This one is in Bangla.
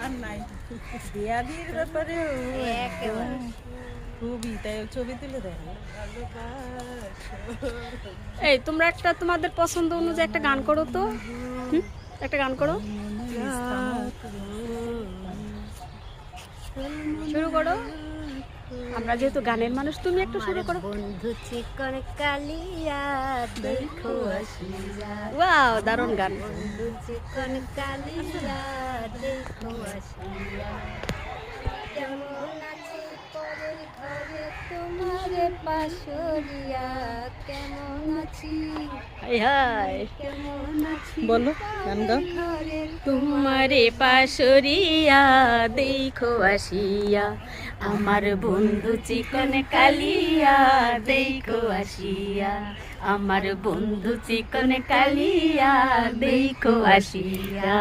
আর নাই দেয়াদির ব্যাপারে খুবই, তাই ছবি তুলে দেয়। এই তোমরা একটা তোমাদের পছন্দ অনুযায়ী একটা গান করো তো। একটা গান করো, শুরু করো। আমরা যেহেতু গানের মানুষ, তুমি একটু শুরু করো। বন্ধু চিকন কালিয়া দেখো আসিয়া, ওয়াও, দারুণ গান। বন্ধু চিকন কালিয়া দেখো আসিয়া, কেমন আছি পরের ঘরে তোমারে পাশরিয়া, কেমন আছি, হাই হাই, কেমন আছি বলো গান গাও। ঘরে তোমারে পাশরিয়া দেখো আসিয়া, আমার বন্ধু চিকন কালিয়া দেখো আসিয়া, আমার বন্ধু চিকন কালিয়া দেখো আসিয়া।